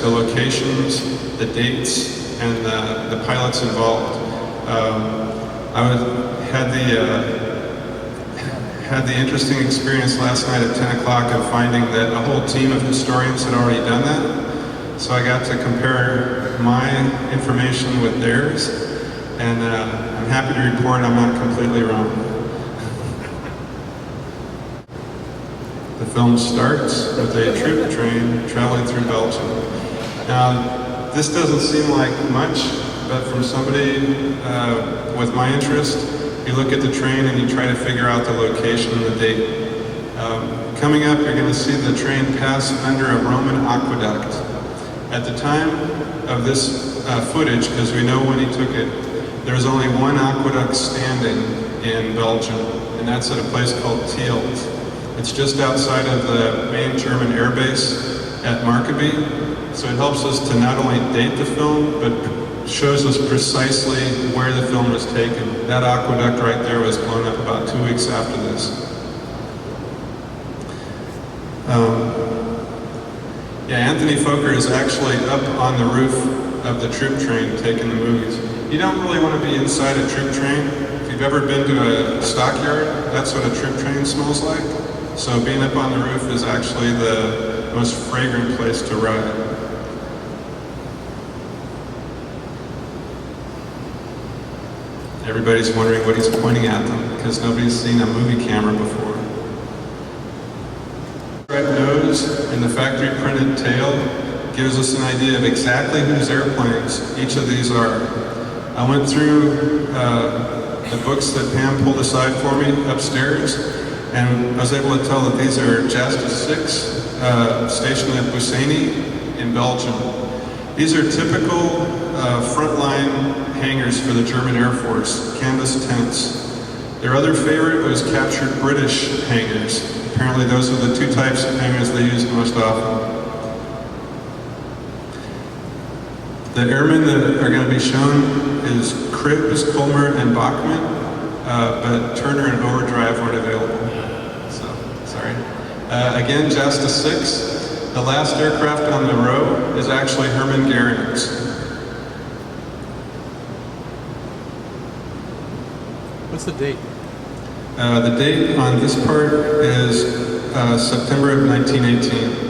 the locations, the dates, and the pilots involved. Had the interesting experience last night at 10 o'clock of finding that a whole team of historians had already done that. So I got to compare my information with theirs, and I'm happy to report I'm not completely wrong. The film starts with a troop train traveling through Belgium. Now, this doesn't seem like much, but from somebody with my interest, you look at the train and you try to figure out the location and the date. Coming up, you're going to see the train pass under a Roman aqueduct. At the time of this footage, because we know when he took it, there was only one aqueduct standing in Belgium, and that's at a place called Tielt. It's just outside of the main German air base at Markeby, so it helps us to not only date the film, but shows us precisely where the film was taken. That aqueduct right there was blown up about 2 weeks after this. Anthony Fokker is actually up on the roof of the troop train taking the movies. You don't really want to be inside a troop train. If you've ever been to a stockyard, that's what a troop train smells like. So being up on the roof is actually the most fragrant place to ride. Everybody's wondering what he's pointing at them, because nobody's seen a movie camera before. The red nose and the factory printed tail gives us an idea of exactly whose airplanes each of these are. I went through the books that Pam pulled aside for me upstairs, and I was able to tell that these are Jasta 6 stationed at Buseni in Belgium. These are typical frontline hangars for the German Air Force, canvas tents. Their other favorite was captured British hangars. Apparently those are the two types of hangars they used most often. The airmen that are going to be shown is Krebs, Kolmer, and Bachmann, but Turner and Overdrive weren't available. So, sorry. Again, Jasta 6. The last aircraft on the row is actually Hermann Goering's. What's the date? The date on this part is September of 1918.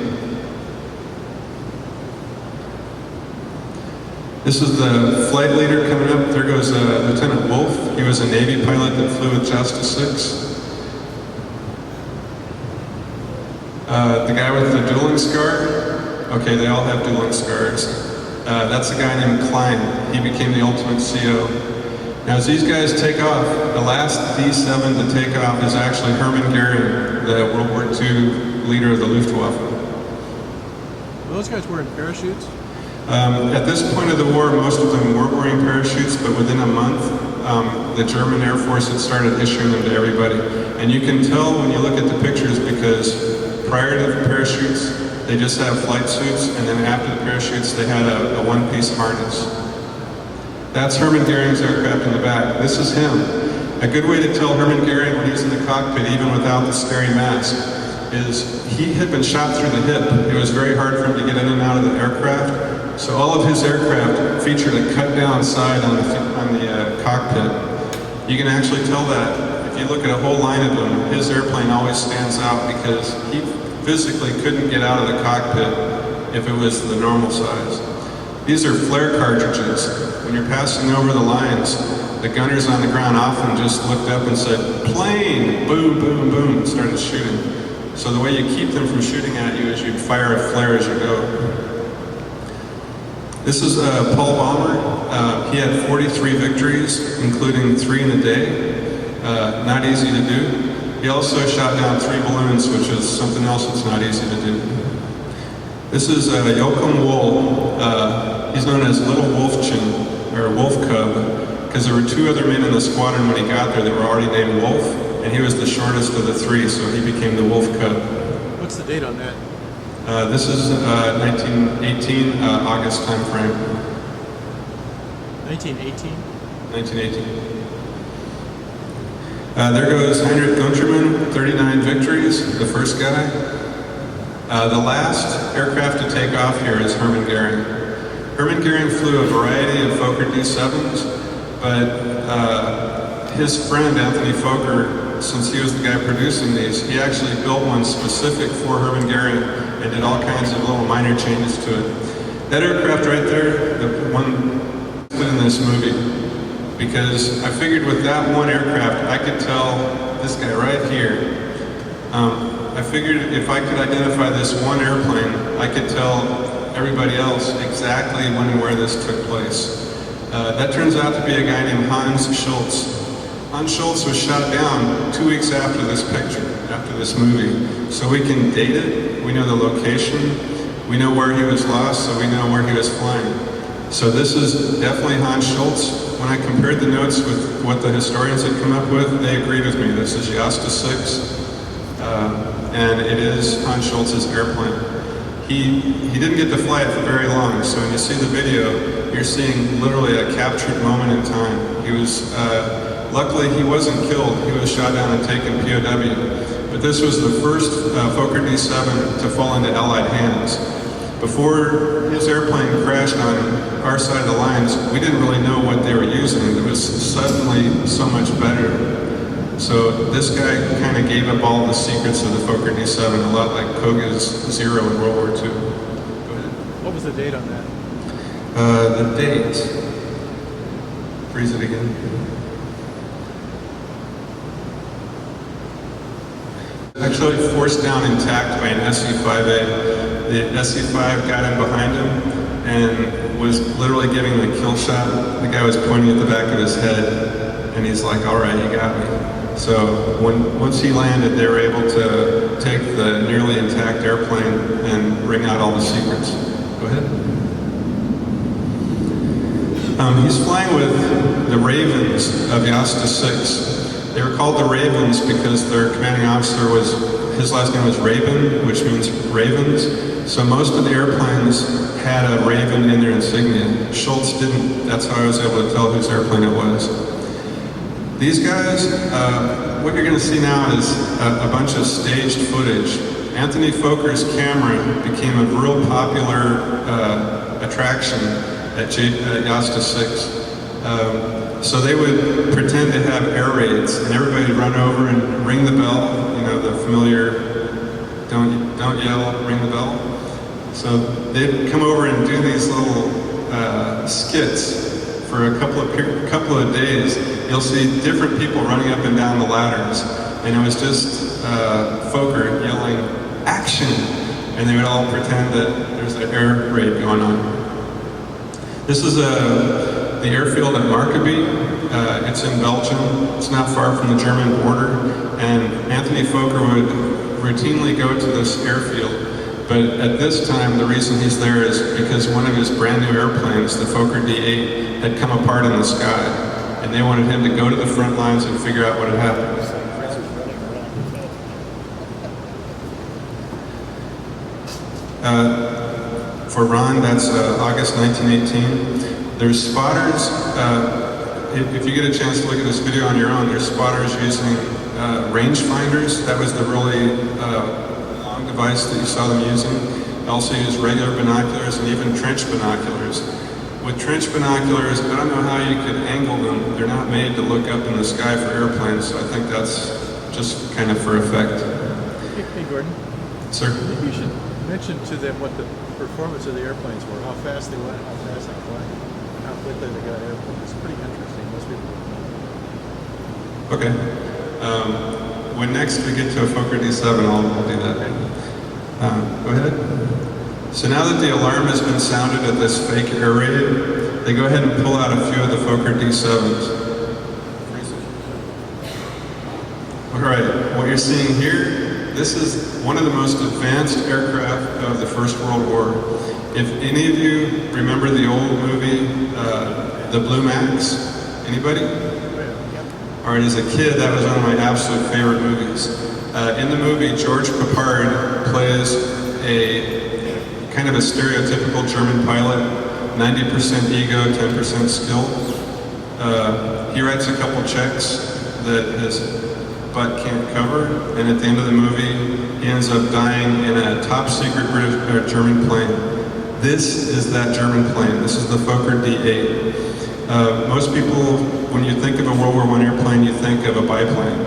This is the flight leader coming up. There goes Lieutenant Wolf. He was a Navy pilot that flew with Jasta 6. The guy with the dueling scar. Okay, they all have dueling scars. That's a guy named Klein. He became the ultimate CO. Now, as these guys take off, the last D.VII to take off is actually Hermann Goering, the World War II leader of the Luftwaffe. Were those guys wearing parachutes? At this point of the war, most of them were wearing parachutes, but within a month, the German Air Force had started issuing them to everybody. And you can tell when you look at the pictures, because prior to the parachutes, they just have flight suits, and then after the parachutes, they had a one-piece harness. That's Hermann Goering's aircraft in the back. This is him. A good way to tell Hermann Goering when he's in the cockpit, even without the scary mask, is he had been shot through the hip. It was very hard for him to get in and out of the aircraft. So all of his aircraft featured a cut-down side on the cockpit. You can actually tell that. If you look at a whole line of them, his airplane always stands out because he physically couldn't get out of the cockpit if it was the normal size. These are flare cartridges. When you're passing over the lines, the gunners on the ground often just looked up and said, "Plane!" Boom, boom, boom, and started shooting. So the way you keep them from shooting at you is you'd fire a flare as you go. This is Paul Ballmer. He had 43 victories, including 3 in a day. Not easy to do. He also shot down 3 balloons, which is something else that's not easy to do. This is Joachim Wohl. He's known as Little Wolfchen, or Wolf Cub, because there were 2 other men in the squadron when he got there that were already named Wolf, and he was the shortest of the 3, so he became the Wolf Cub. What's the date on that? This is 1918, August time frame. 1918? 1918. There goes Heinrich Guntermann, 39 victories, the first guy. The last aircraft to take off here is Hermann Goering. Hermann Goering flew a variety of Fokker D-7s, but his friend Anthony Fokker, since he was the guy producing these, he actually built one specific for Hermann Goering and did all kinds of little minor changes to it. That aircraft right there, the one in this movie, because I figured with that one aircraft, I could tell this guy right here. I figured if I could identify this one airplane, I could tell everybody else exactly when and where this took place. That turns out to be a guy named Hans Schultz. Hans Schultz was shot down 2 weeks after this picture, after this movie. So we can date it, we know the location, we know where he was lost, so we know where he was flying. So this is definitely Hans Schultz. When I compared the notes with what the historians had come up with, they agreed with me. This is Jasta 6, and it is Hans Schultz's airplane. He didn't get to fly it for very long, so when you see the video, you're seeing literally a captured moment in time. He was, luckily he wasn't killed, he was shot down and taken POW. But this was the first Fokker D-7 to fall into Allied hands. Before his airplane crashed on our side of the lines, we didn't really know what they were using. It was suddenly so much better. So this guy kind of gave up all the secrets of the Fokker D-7, a lot like Koga's Zero in World War II. Go ahead. What was the date on that? The date. Freeze it again. Actually forced down intact by an SE-5A. The SE-5 got in behind him and was literally giving the kill shot. The guy was pointing at the back of his head, and he's like, all right, you got me. So once he landed, they were able to take the nearly intact airplane and wring out all the secrets. Go ahead. He's flying with the Ravens of Jasta 6. They were called the Ravens because their commanding officer his last name was Raven, which means ravens. So most of the airplanes had a raven in their insignia. Schultz didn't. That's how I was able to tell whose airplane it was. These guys, what you're going to see now is a bunch of staged footage. Anthony Fokker's camera became a real popular attraction at Jasta 6. So they would pretend to have air raids, and everybody would run over and ring the bell. You know, the familiar, don't yell, ring the bell. So they'd come over and do these little skits for a couple of days. You'll see different people running up and down the ladders, and it was just Fokker yelling, "Action!" And they would all pretend that there's an air raid going on. This is the airfield at Markeby. It's in Belgium. It's not far from the German border. And Anthony Fokker would routinely go to this airfield. But at this time, the reason he's there is because one of his brand new airplanes, the Fokker D.VII, had come apart in the sky. And they wanted him to go to the front lines and figure out what had happened. For Ron, that's August 1918. There's spotters. If you get a chance to look at this video on your own, there's spotters using rangefinders. That was the really long device that you saw them using. They also use regular binoculars and even trench binoculars. With trench binoculars, I don't know how you could angle them. They're not made to look up in the sky for airplanes, so I think that's just kind of for effect. Hey Gordon. Sir? Maybe you should mention to them what the performance of the airplanes were, how fast they went, how fast they climbed, and how quickly they got airplanes. It's pretty interesting. Most people don't know. Okay. When next we get to a Fokker D-7, I'll do that. Go ahead. So now that the alarm has been sounded at this fake air raid, they go ahead and pull out a few of the Fokker D-7s. All right, what you're seeing here, this is one of the most advanced aircraft of the First World War. If any of you remember the old movie, The Blue Max, anybody? All right, as a kid, that was one of my absolute favorite movies. In the movie, George Papard plays a kind of a stereotypical German pilot, 90% ego, 10% skill. He writes a couple checks that his butt can't cover, and at the end of the movie, he ends up dying in a top secret German plane. This is that German plane. This is the Fokker D.VIII. Most people, when you think of a World War I airplane, you think of a biplane.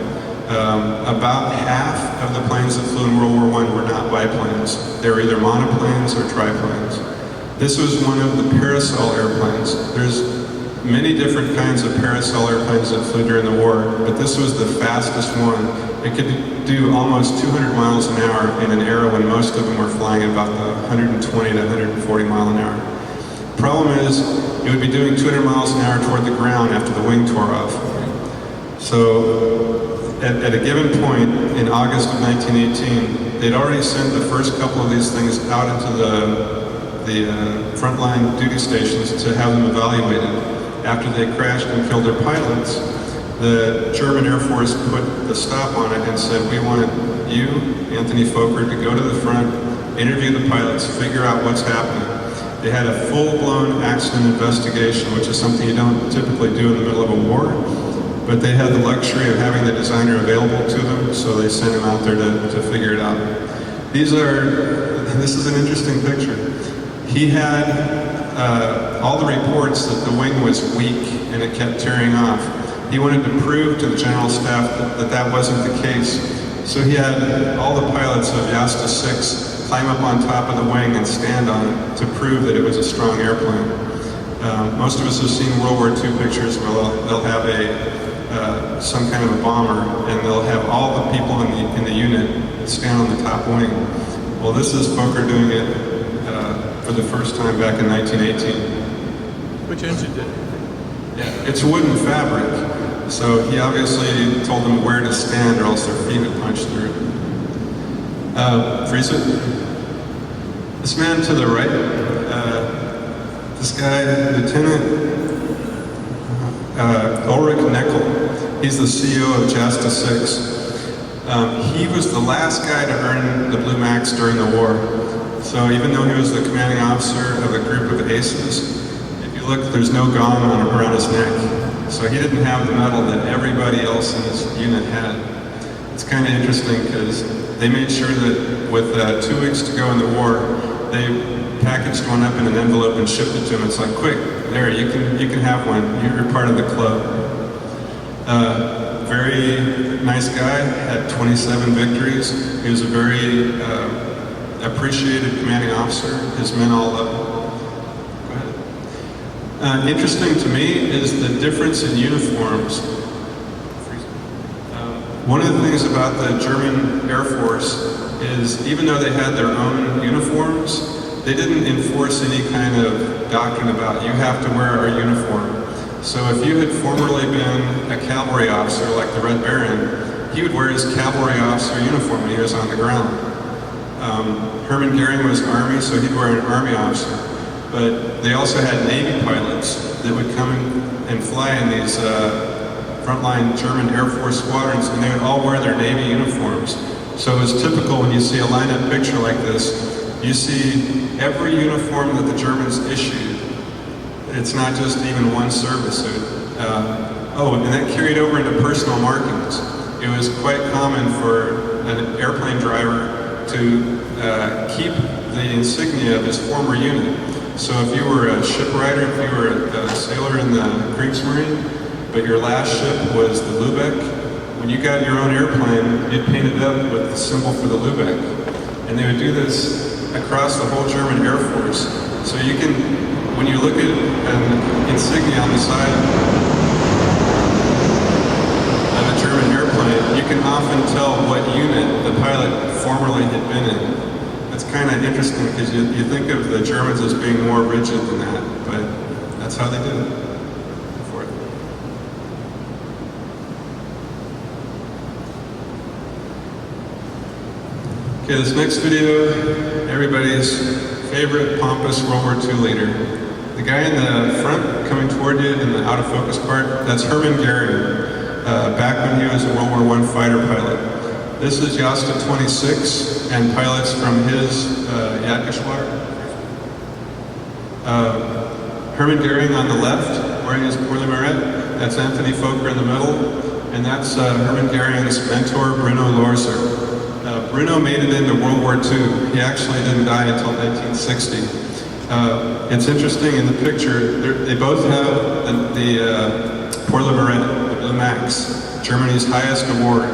About half of the planes that flew in World War I were not biplanes. They were either monoplanes or triplanes. This was one of the Parasol airplanes. There's many different kinds of Parasol airplanes that flew during the war, but this was the fastest one. It could do almost 200 miles an hour in an era when most of them were flying at about the 120 to 140 mile an hour. Problem is, it would be doing 200 miles an hour toward the ground after the wing tore off. So, at a given point in August of 1918, they'd already sent the first couple of these things out into the frontline duty stations to have them evaluated. After they crashed and killed their pilots, the German Air Force put the stop on it and said, we want you, Anthony Fokker, to go to the front, interview the pilots, figure out what's happening. They had a full-blown accident investigation, which is something you don't typically do in the middle of a war, but they had the luxury of having the designer available to them, so they sent him out there to figure it out. This is an interesting picture. He had all the reports that the wing was weak and it kept tearing off. He wanted to prove to the general staff that wasn't the case. So he had all the pilots of Jasta 6 climb up on top of the wing and stand on it to prove that it was a strong airplane. Most of us have seen World War II pictures where they'll have some kind of a bomber and they'll have all the people in the unit stand on the top wing. Well, this is Fokker doing it for the first time back in 1918. Which engine did it? Yeah, it's wooden fabric, so he obviously told them where to stand or else their feet would punch through. Freeze it. This man to the right, this guy, Lieutenant Ulrich, he's the CEO of Jasta 6. He was the last guy to earn the Blue Max during the war. So even though he was the commanding officer of a group of aces, if you look, there's no gong around his neck. So he didn't have the medal that everybody else in his unit had. It's kind of interesting because they made sure that with 2 weeks to go in the war, they packaged one up in an envelope and shipped it to him. It's like, quick, there, you can have one. You're part of the club. Very nice guy, had 27 victories. He was a very appreciated commanding officer. His men all loved him. Go ahead. Interesting to me is the difference in uniforms. One of the things about the German Air Force is even though they had their own uniforms, they didn't enforce any kind of doctrine about you have to wear our uniform. So if you had formerly been a cavalry officer like the Red Baron, he would wear his cavalry officer uniform when he was on the ground. Hermann Goring was Army, so he'd wear an Army officer. But they also had Navy pilots that would come and fly in these frontline German Air Force squadrons, and they would all wear their Navy uniforms. So it's typical when you see a lineup picture like this, you see every uniform that the Germans issued. It's not just even one service suit. And that carried over into personal markings. It was quite common for an airplane driver to keep the insignia of his former unit. So if you were a shipwrighter, if you were a sailor in the Kriegsmarine, but your last ship was the Lübeck, when you got your own airplane, you'd paint it up with the symbol for the Lübeck. And they would do this across the whole German Air Force. So you can, when you look at an insignia on the side of a German airplane, you can often tell what unit the pilot formerly had been in. It's kind of interesting because you think of the Germans as being more rigid than that, but that's how they did it. Okay, this next video, everybody's favorite pompous World War II leader. The guy in the front coming toward you in the out of focus part, that's Hermann Goering, back when he was a World War I fighter pilot. This is Jasta 26 and pilots from his Jagdgeschwader. Hermann Goering on the left, wearing his poorly Merite. That's Anthony Fokker in the middle. and that's Hermann Goering's mentor, Bruno Loerzer. Bruno made it into World War II. He actually didn't die until 1960. It's interesting in the picture, they both have the Pour le Merite, the Blue Max, Germany's highest award.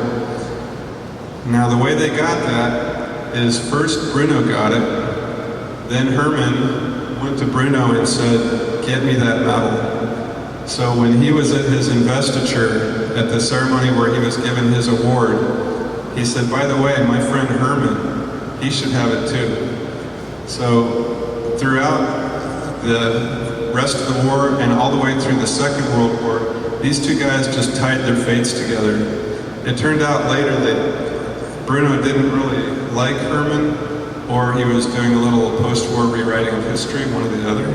Now the way they got that is first Bruno got it, then Hermann went to Bruno and said, "Get me that medal." So when he was at his investiture at the ceremony where he was given his award, he said, "By the way, my friend Hermann, he should have it too." So throughout the rest of the war and all the way through the Second World War, these two guys just tied their fates together. It turned out later that Bruno didn't really like Hermann, or he was doing a little post-war rewriting of history, one or the other.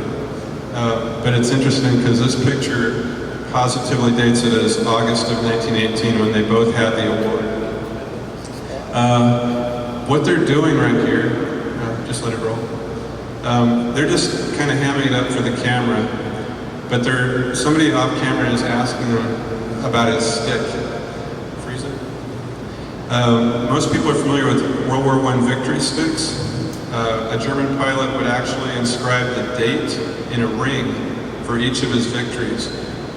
But it's interesting because this picture positively dates it as August of 1918 when they both had the award. What they're doing right here, just let it roll. They're just kind of hamming it up for the camera, but somebody off camera is asking them about his stick. Freeze it. Most people are familiar with World War I victory sticks. A German pilot would actually inscribe the date in a ring for each of his victories.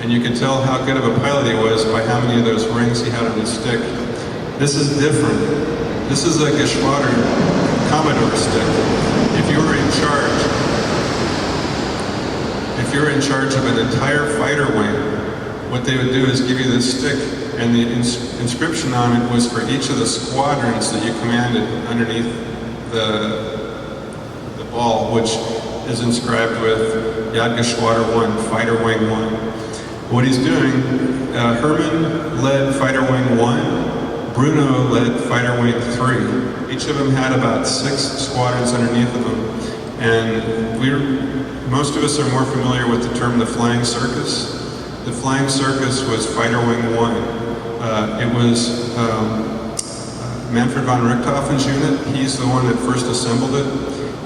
And you could tell how good of a pilot he was by how many of those rings he had on his stick. This is different. This is like a Squadron Commodore stick. If you were in charge of an entire fighter wing, what they would do is give you this stick, and the inscription on it was for each of the squadrons that you commanded underneath the ball, which is inscribed with Jagdgeschwader 1, Fighter Wing 1. What he's doing, Hermann led Fighter Wing 1, Bruno led Fighter Wing 3. Each of them had about 6 squadrons underneath of them, and most of us are more familiar with the term the Flying Circus. The Flying Circus was Fighter Wing 1. It was Manfred von Richtofen's unit. He's the one that first assembled it.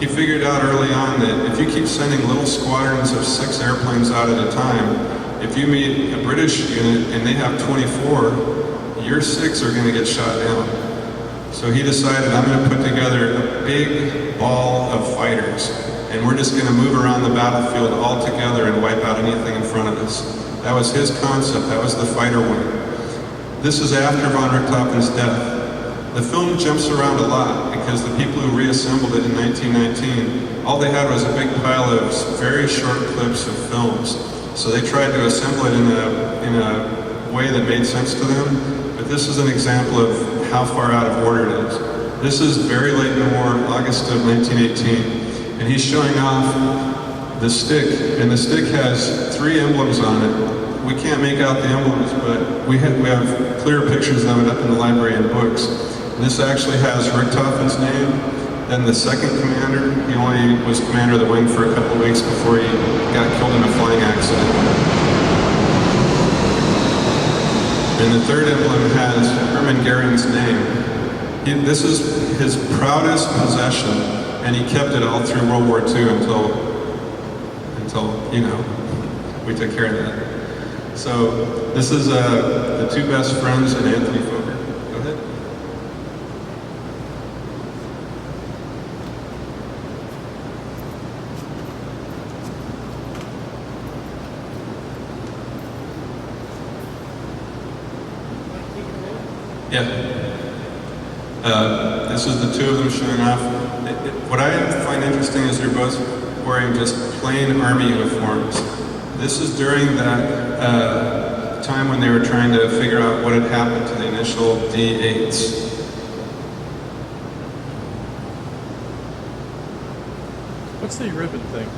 He figured out early on that if you keep sending little squadrons of 6 airplanes out at a time, if you meet a British unit and they have 24, your 6 are going to get shot down. So he decided, I'm going to put together a big ball of fighters, and we're just going to move around the battlefield all together and wipe out anything in front of us. That was his concept. That was the fighter wing. This is after von Richthofen's death. The film jumps around a lot because the people who reassembled it in 1919, all they had was a big pile of very short clips of films. So they tried to assemble it in a way that made sense to them. But this is an example of how far out of order it is. This is very late in the war, August of 1918. And he's showing off the stick, and the stick has 3 emblems on it. We can't make out the emblems, but we have clear pictures of it up in the library and books. And this actually has Richtofen's name, then the second commander. He only was commander of the wing for a couple of weeks before he got killed in a flying accident. And the third emblem has Hermann Goering's name. This is his proudest possession, and he kept it all through World War II until we took care of that. So this is the 2 best friends and Anthony Fokker. Go ahead. Yeah. This is the 2 of them showing off. What I find interesting is they're both wearing just plain army uniforms. This is during that time when they were trying to figure out what had happened to the initial D-8s. What's the ribbon thing?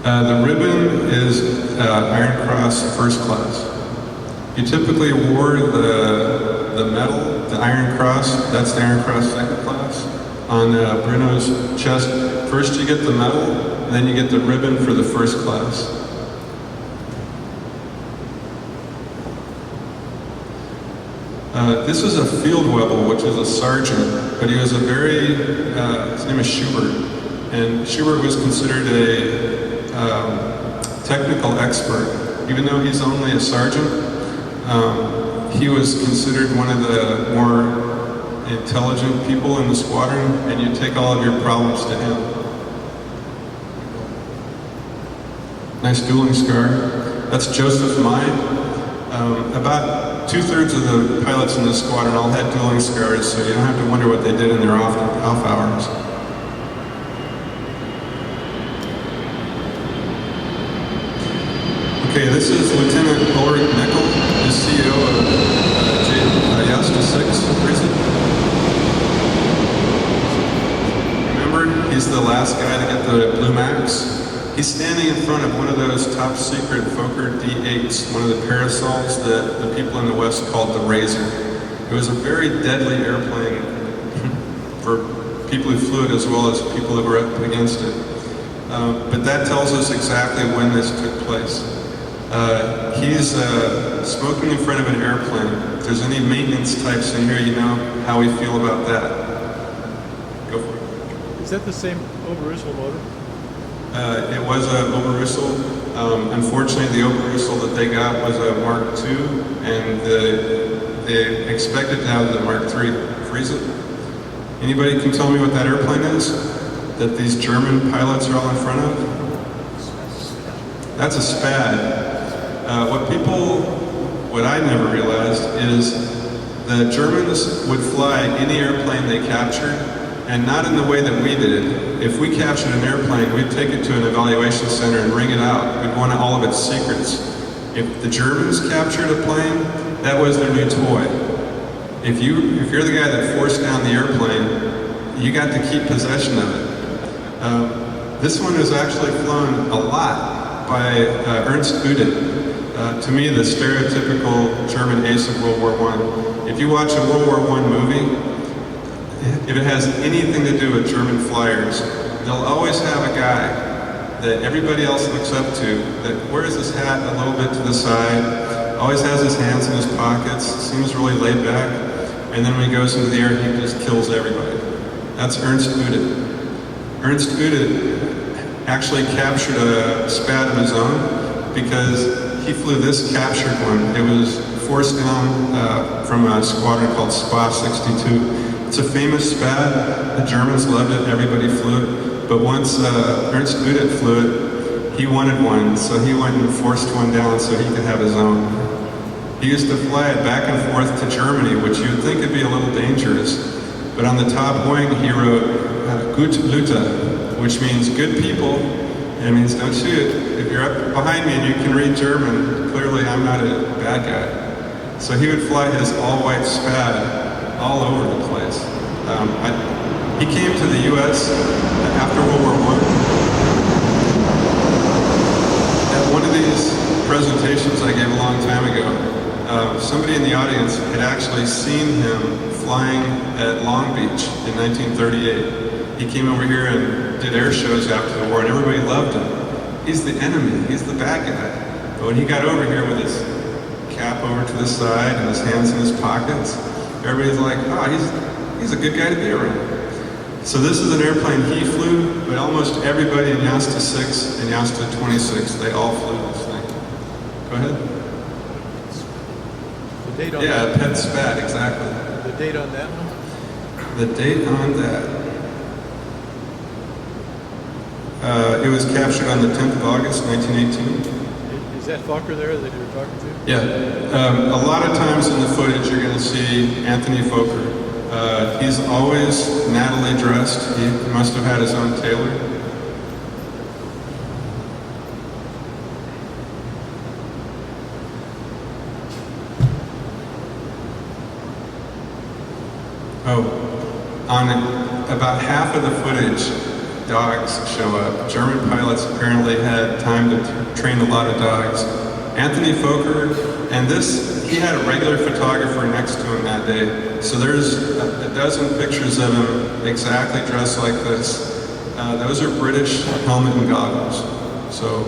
The ribbon is Iron Cross First Class. You typically wore the medal, the Iron Cross, that's the Iron Cross Second Class, on Bruno's chest. First you get the medal, and then you get the ribbon for the First Class. This is a field Webel, which is a sergeant, but he was a his name is Schubert, and Schubert was considered a technical expert. Even though he's only a sergeant, He was considered one of the more intelligent people in the squadron, and you take all of your problems to him. Nice dueling scar. That's Joseph's mine. About 2/3 of the pilots in this squadron all had dueling scars, so you don't have to wonder what they did in their off hours. Okay, this is Lieutenant Ulrich, the CEO of Jasta 6 prison. Remember, he's the last guy to get the Blue Max. He's standing in front of one of those top secret Fokker D.VIIs, one of the Parasols that the people in the West called the Razor. It was a very deadly airplane for people who flew it as well as people who were up against it. But that tells us exactly when this took place. He's smoking in front of an airplane. If there's any maintenance types in here, you know how we feel about that. Go for it. Is that the same Oberrüssel motor? It was a Oberrüssel. Unfortunately, the Oberrüssel that they got was a Mark II, and they expected to have the Mark III. Freeze it. Anybody can tell me what that airplane is that these German pilots are all in front of? That's a Spad. What I never realized is the Germans would fly any airplane they captured, and not in the way that we did. If we captured an airplane, we'd take it to an evaluation center and ring it out. We'd want all of its secrets. If the Germans captured a plane, that was their new toy. If you're the guy that forced down the airplane, you got to keep possession of it. This one is actually flown a lot by Ernst Udet. To me, the stereotypical German ace of World War I. If you watch a World War I movie, if it has anything to do with German flyers, they'll always have a guy that everybody else looks up to that wears his hat a little bit to the side, always has his hands in his pockets, seems really laid back, and then when he goes into the air, he just kills everybody. That's Ernst Udet. Ernst Udet actually captured a Spad of his own because he flew this captured one. It was forced down from a squadron called Spa 62. It's a famous Spad. The Germans loved it. Everybody flew it. But once Ernst Udet flew it, he wanted one, so he went and forced one down so he could have his own. He used to fly it back and forth to Germany, which you would think would be a little dangerous. But on the top wing, he wrote "Gut Leute," which means good people. It means don't shoot. If you're up behind me and you can read German, clearly I'm not a bad guy. So he would fly his all-white Spad all over the place. He came to the U.S. after World War I. At one of these presentations I gave a long time ago, somebody in the audience had actually seen him flying at Long Beach in 1938. He came over here and did air shows after the war, and everybody loved him. He's the enemy. He's the bad guy. But when he got over here with his cap over to the side and his hands in his pockets, everybody's like, oh, he's a good guy to be around. So this is an airplane he flew, but almost everybody in Jasta 6 and Jasta 26, they all flew this thing. Go ahead. The date on that? Pet Spad, exactly. The date on that one? The date on that. It was captured on the 10th of August, 1918. Is that Fokker there that you were talking to? Yeah. A lot of times in the footage you're going to see Anthony Fokker. He's always nattily dressed. He must have had his own tailor. On about half of the footage, dogs show up. German pilots apparently had time to train a lot of dogs. Anthony Fokker, and he had a regular photographer next to him that day. So there's a dozen pictures of him exactly dressed like this. Those are British helmet and goggles. So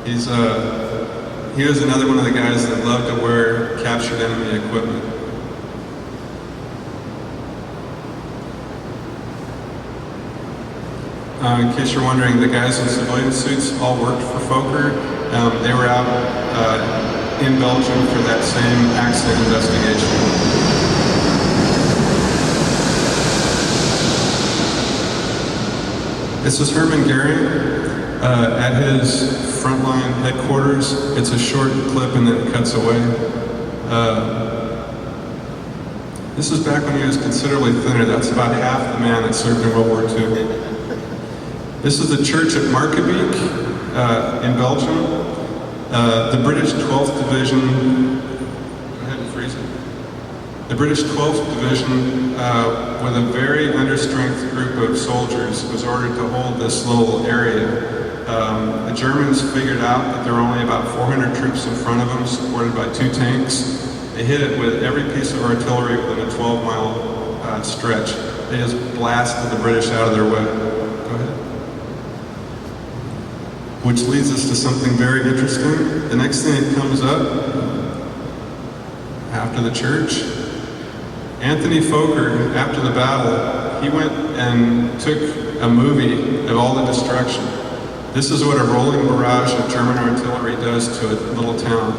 he was another one of the guys that loved to wear captured enemy equipment. In case you're wondering, the guys in civilian suits all worked for Fokker. They were out in Belgium for that same accident investigation. This is Hermann Goring at his frontline headquarters. It's a short clip and then it cuts away. This is back when he was considerably thinner. That's about half the man that served in World War II. This is the church at Markebeek in Belgium. The British 12th Division, go ahead and freeze it. The British 12th Division, with a very understrength group of soldiers, was ordered to hold this little area. The Germans figured out that there were only about 400 troops in front of them, supported by 2 tanks. They hit it with every piece of artillery within a 12-mile stretch. They just blasted the British out of their way. Go ahead. Which leads us to something very interesting. The next thing that comes up after the church, Anthony Fokker, after the battle, he went and took a movie of all the destruction. This is what a rolling barrage of German artillery does to a little town.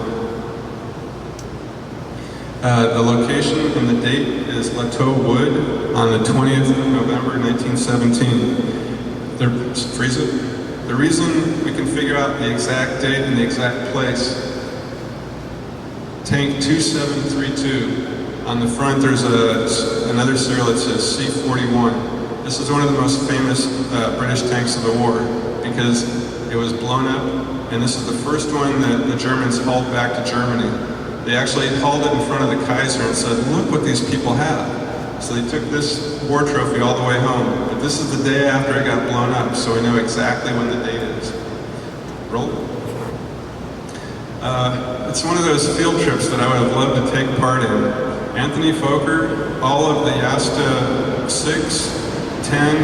The location and the date is Lateau Wood on the 20th of November 1917. Freeze it. The reason we can figure out the exact date and the exact place, tank 2732. On the front there's another serial that says C-41. This is one of the most famous British tanks of the war because it was blown up, and this is the first one that the Germans hauled back to Germany. They actually hauled it in front of the Kaiser and said, look what these people have. So they took this war trophy all the way home. But this is the day after it got blown up, so we know exactly when the date is. Roll. It's one of those field trips that I would have loved to take part in. Anthony Fokker, all of the Jasta 6, 10,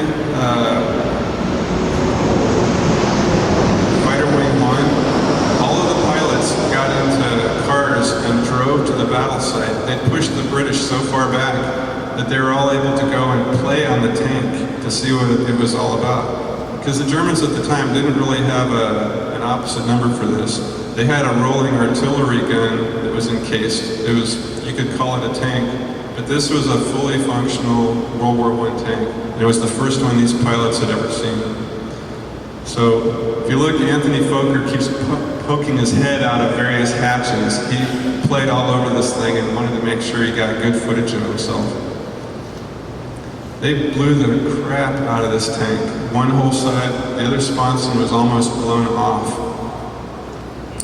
Fighter Wing 1, all of the pilots got into cars and drove to the battle site. They pushed the British so far back that they were all able to go and play on the tank to see what it was all about. Because the Germans at the time didn't really have an opposite number for this. They had a rolling artillery gun that was encased. It was, you could call it a tank, but this was a fully functional World War I tank. And it was the first one these pilots had ever seen. So if you look, Anthony Fokker keeps poking his head out of various hatches. He played all over this thing and wanted to make sure he got good footage of himself. They blew the crap out of this tank. One whole side, the other sponson was almost blown off.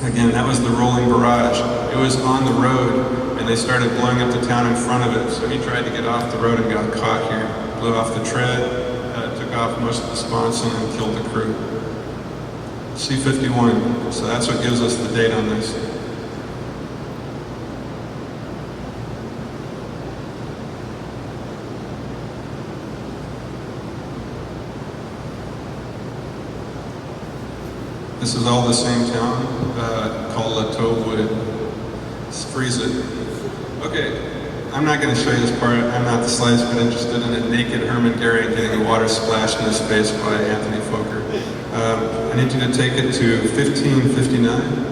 Again, that was the rolling barrage. It was on the road, and they started blowing up the town in front of it. So he tried to get off the road and got caught here. Blew off the tread, took off most of the sponson, and killed the crew. C-51, so that's what gives us the date on this. This is all the same town, called Lateau Wood. Let's freeze it. Okay, I'm not going to show you this part. I'm not the slightest bit interested in a naked Hermann Goering getting a water splashed in his face by Anthony Fokker. I need you to take it to 1559.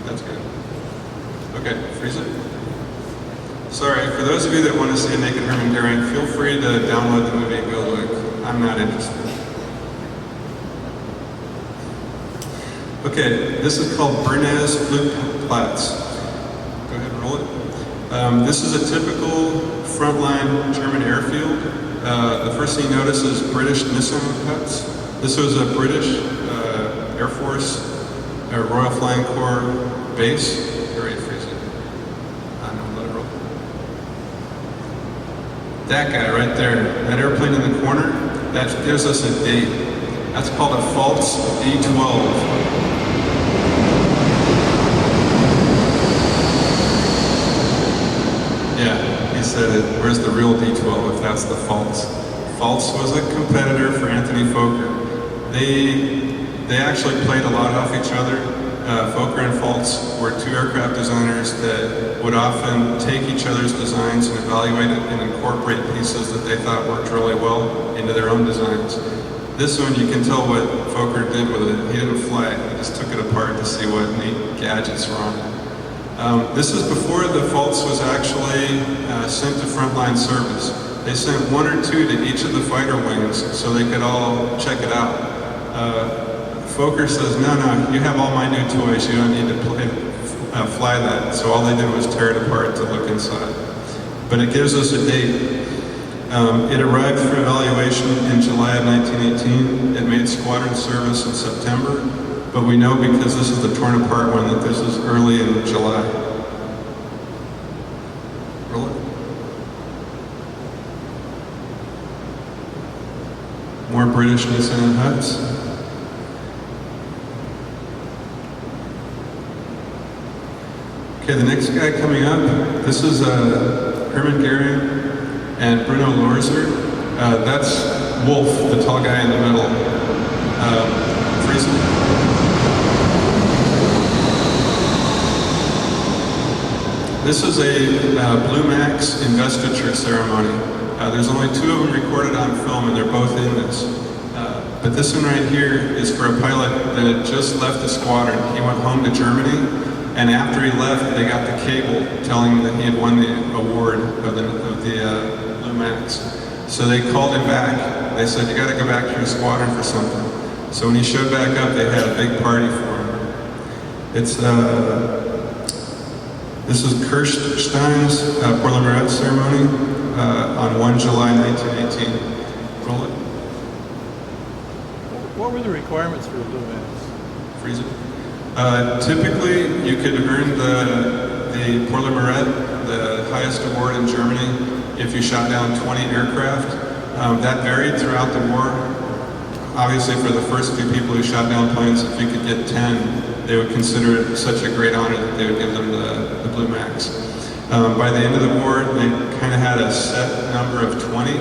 That's good. Okay, freeze it. Sorry, for those of you that want to see a naked Hermann Goering, feel free to download the movie and go look. I'm not interested. Okay, this is called Bernese Flugplatz. Go ahead and roll it. This is a typical frontline German airfield. The first thing you notice is British missile cuts. This was a British Air Force, Royal Flying Corps base. That guy right there, that airplane in the corner, that gives us a date. That's called a false D-12. Yeah, he said it. Where's the real D-12 if that's the false? False was a competitor for Anthony Fokker. They actually played a lot off each other. Fokker and Schultz were two aircraft designers that would often take each other's designs and evaluate it and incorporate pieces that they thought worked really well into their own designs. This one, you can tell what Fokker did with it. He didn't fly it, he just took it apart to see what neat gadgets were on it. This is before the faults was actually sent to frontline service. They sent 1 or 2 to each of the fighter wings so they could all check it out. Fokker says, no, you have all my new toys, you don't need to fly that. So all they did was tear it apart to look inside. But it gives us a date. It arrived for evaluation in July of 1918. It made squadron service in September, but we know because this is the torn apart one that this is early in July. Roll it. More British Nissan huts. Okay, the next guy coming up, this is Hermann Goring and Bruno Loerzer. That's Wolf, the tall guy in the middle. Friesen. This is a Blue Max investiture ceremony. There's only 2 of them recorded on film, and they're both in this. But this one right here is for a pilot that had just left the squadron. He went home to Germany, and after he left, they got the cable telling him that he had won the award of the Blue Max. So they called him back. They said, you got to go back to your squadron for something. So when he showed back up, they had a big party for him. It's this is Kirstein's pour la Merite ceremony on 1 July 1918. Roll it. What were the requirements for the Blue Max? Freeze it. Typically, you could earn the pour la Merite, the highest award in Germany, if you shot down 20 aircraft. That varied throughout the war. Obviously, for the first few people who shot down planes, if you could get 10, they would consider it such a great honor that they would give them the Blue Max. By the end of the war, they kind of had a set number of 20,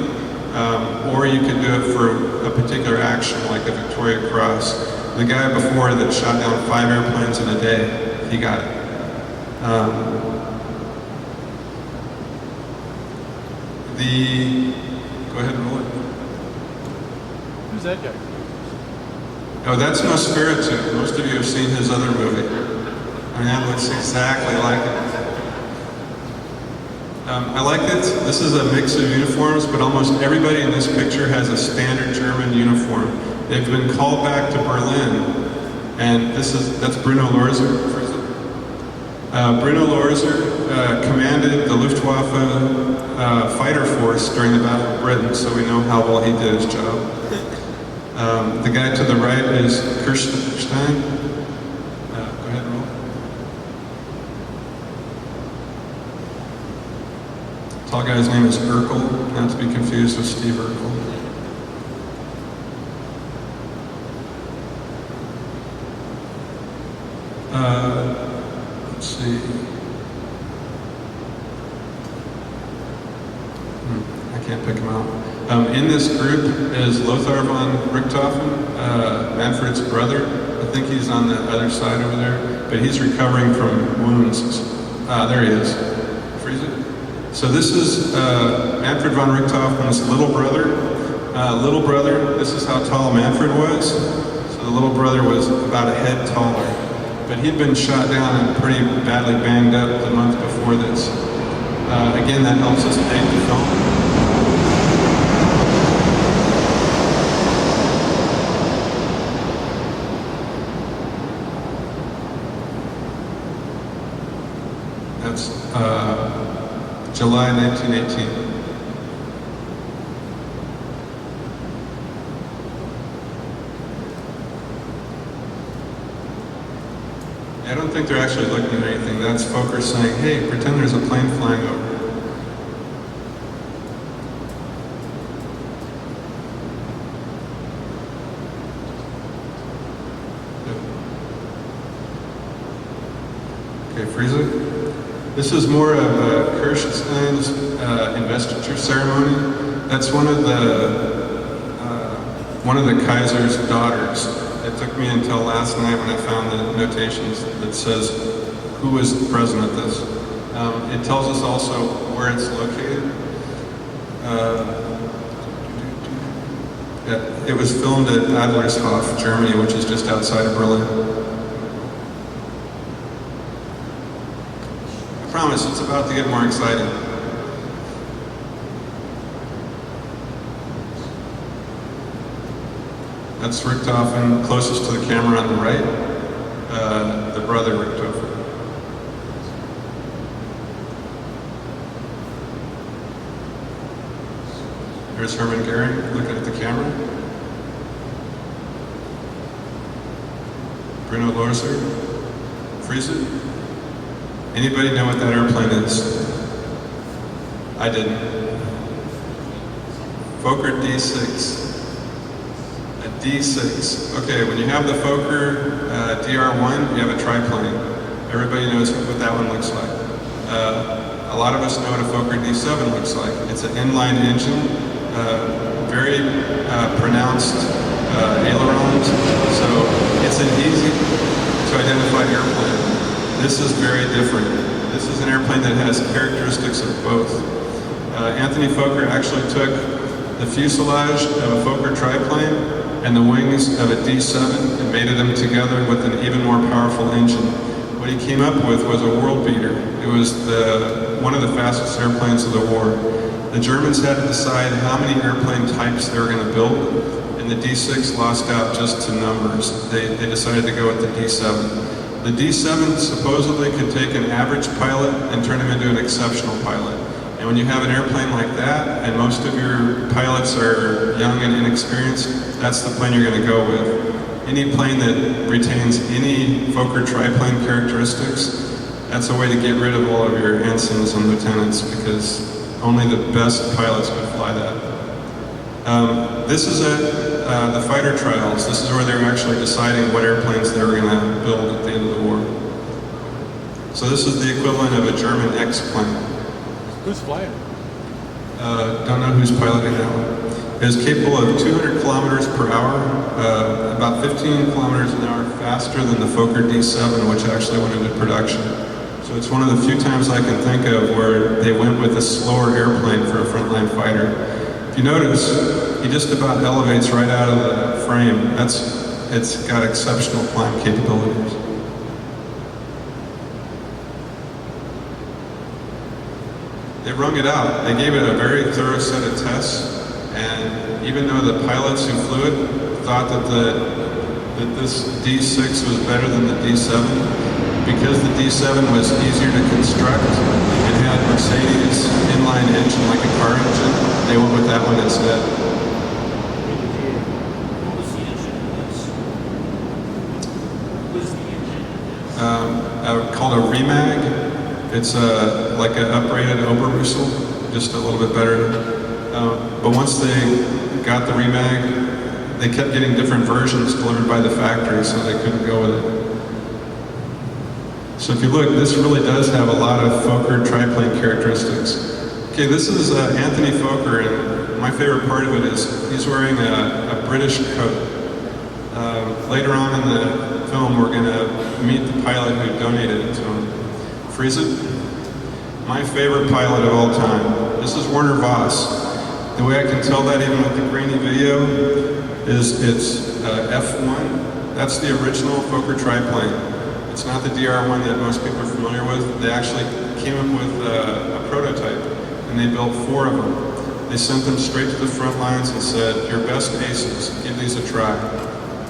or you could do it for a particular action, like a Victoria Cross. The guy before that shot down 5 airplanes in a day, he got it. Go ahead and roll it. Who's that guy? Oh, that's Nosferatu. Most of you have seen his other movie. I mean, that looks exactly like it. I like it. This is a mix of uniforms, but almost everybody in this picture has a standard German uniform. They've been called back to Berlin, and that's Bruno Loerzer. Bruno Loerzer commanded the Luftwaffe fighter force during the Battle of Britain, so we know how well he did his job. The guy to the right is Kirstein. Go ahead and roll. Tall guy's name is Urkel, not to be confused with Steve Urkel. Let's see. I can't pick him out. In this group is Lothar von Richtofen, Manfred's brother. I think he's on the other side over there, but he's recovering from wounds. There he is. Freeze it. So this is Manfred von Richthofen's little brother. This is how tall Manfred was. So the little brother was about a head taller, but he'd been shot down and pretty badly banged up the month before this. Again, that helps us date the film. That's July 1918. I don't think they're actually looking at anything. That's Fokker saying, hey, pretend there's a plane flying over. Okay, freeze it. This is more of Kirstein's investiture ceremony. That's one of the Kaiser's daughters. It took me until last night when I found the notations that says who was present at this. It tells us also where it's located. It was filmed at Adlershof, Germany, which is just outside of Berlin. I promise, it's about to get more exciting. That's Richtofen, closest to the camera on the right, the brother Richtofen. There's Hermann Goring looking at the camera. Bruno Loerzer, Fritz. Anybody know what that airplane is? I didn't. Fokker D6. A D6. Okay, when you have the Fokker DR1, you have a triplane. Everybody knows what that one looks like. A lot of us know what a Fokker D7 looks like. It's an inline engine. Very pronounced ailerons, so it's an easy to identify airplane. This is very different. This is an airplane that has characteristics of both. Anthony Fokker actually took the fuselage of a Fokker triplane and the wings of a D7 and mated them together with an even more powerful engine. What he came up with was a world beater. It was one of the fastest airplanes of the war. The Germans had to decide how many airplane types they were going to build, and the D6 lost out just to numbers. They decided to go with the D7. The D7 supposedly could take an average pilot and turn him into an exceptional pilot. And when you have an airplane like that, and most of your pilots are young and inexperienced, that's the plane you're going to go with. Any plane that retains any Fokker triplane characteristics, that's a way to get rid of all of your ensigns and lieutenants, because only the best pilots could fly that. This is at the fighter trials. This is where they were actually deciding what airplanes they were going to build at the end of the war. So this is the equivalent of a German X-plane. Who's flying? Don't know who's piloting that one. It is capable of 200 kilometers per hour, about 15 kilometers an hour faster than the Fokker D7, which actually went into production. So it's one of the few times I can think of where they went with a slower airplane for a frontline fighter. If you notice, he just about elevates right out of the frame. It's got exceptional climb capabilities. They wrung it out. They gave it a very thorough set of tests, and even though the pilots who flew it thought that this D6 was better than the D7, because the D7 was easier to construct and had Mercedes inline engine like a car engine, they went with that one instead. What was the engine in this? What was the engine? Called a Remag. It's like an uprated Oberrussel, just a little bit better. But once they got the Remag, they kept getting different versions delivered by the factory, so they couldn't go with it. So if you look, this really does have a lot of Fokker triplane characteristics. Okay, this is Anthony Fokker, and my favorite part of it is he's wearing a British coat. Later on in the film, we're going to meet the pilot who donated it to him. Fritz, my favorite pilot of all time. This is Werner Voss. The way I can tell that even with the grainy video is it's F1. That's the original Fokker triplane. It's not the DR1 that most people are familiar with. They actually came up with a prototype, and they built 4 of them. They sent them straight to the front lines and said, your best aces, give these a try.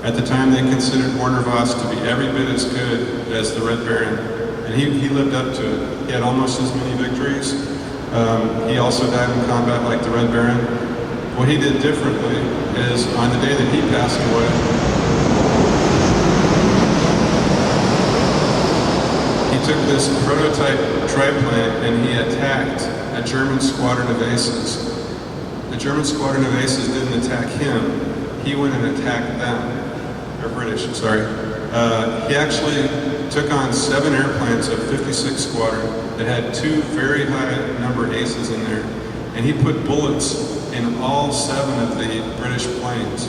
At the time, they considered Werner Voss to be every bit as good as the Red Baron, and he lived up to it. He had almost as many victories. He also died in combat like the Red Baron. What he did differently is, on the day that he passed away, he took this prototype triplane and he attacked a German squadron of aces. The German squadron of aces didn't attack him, he went and attacked them. Or British, I'm sorry. He actually took on 7 airplanes of 56 Squadron that had 2 very high number aces in there. And he put bullets in all 7 of the British planes.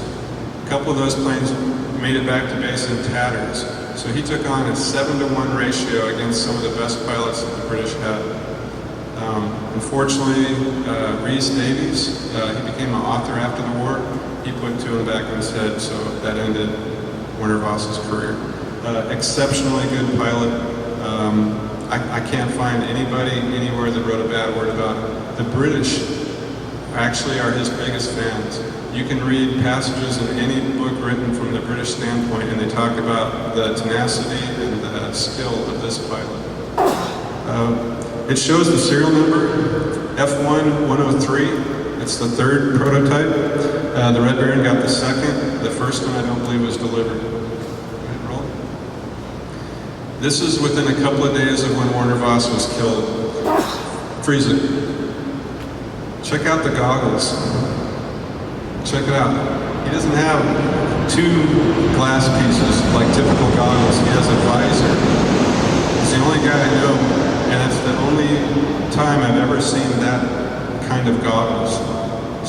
A couple of those planes made it back to base in tatters. So he took on a 7-to-1 ratio against some of the best pilots that the British had. Unfortunately, Rhys Davies, he became an author after the war. he put two in the back of his head, so that ended Werner Voss's career. Exceptionally good pilot. I can't find anybody anywhere that wrote a bad word about him. The British actually are his biggest fans. You can read passages in any book written from the British standpoint, and they talk about the tenacity and the skill of this pilot. It shows the serial number, F1-103. It's the third prototype. The Red Baron got the second. The first one I don't believe was delivered. Roll. This is within a couple of days of when Werner Voss was killed. Freeze it. Check out the goggles. Check it out. He doesn't have two glass pieces like typical goggles. He has a visor. He's the only guy I know, and it's the only time I've ever seen that kind of goggles.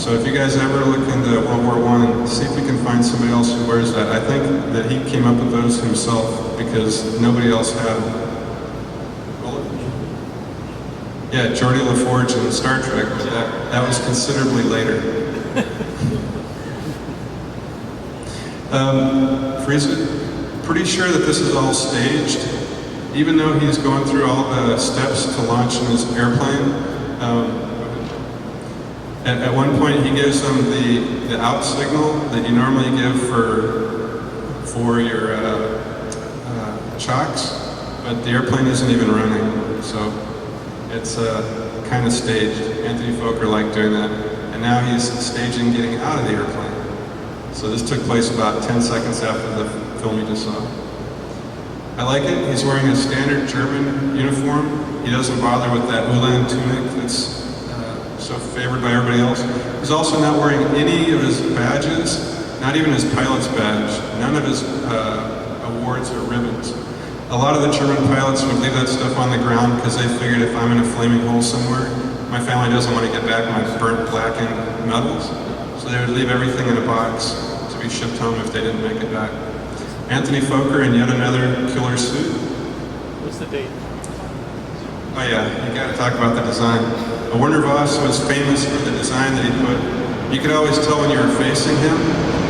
So if you guys ever look into World War I, see if you can find somebody else who wears that. I think that he came up with those himself because nobody else had them. Yeah, Geordie LaForge in Star Trek, but that was considerably later. Freeze it. Pretty sure that this is all staged. Even though he's going through all the steps to launch in his airplane, at one point he gives them the out signal that you normally give for your chocks, but the airplane isn't even running, so it's kind of staged. Anthony Fokker liked doing that, and now he's staging getting out of the airplane. So this took place about 10 seconds after the film you just saw. I like it. He's wearing a standard German uniform. He doesn't bother with that Ulan tunic that's so favored by everybody else. He's also not wearing any of his badges, not even his pilot's badge, none of his awards or ribbons. A lot of the German pilots would leave that stuff on the ground because they figured if I'm in a flaming hole somewhere, my family doesn't want to get back my burnt, blackened medals. So they would leave everything in a box to be shipped home if they didn't make it back. Anthony Fokker in yet another killer suit. What's the date? Oh yeah, you gotta talk about the design. Werner Voss was famous for the design that he put. You could always tell when you were facing him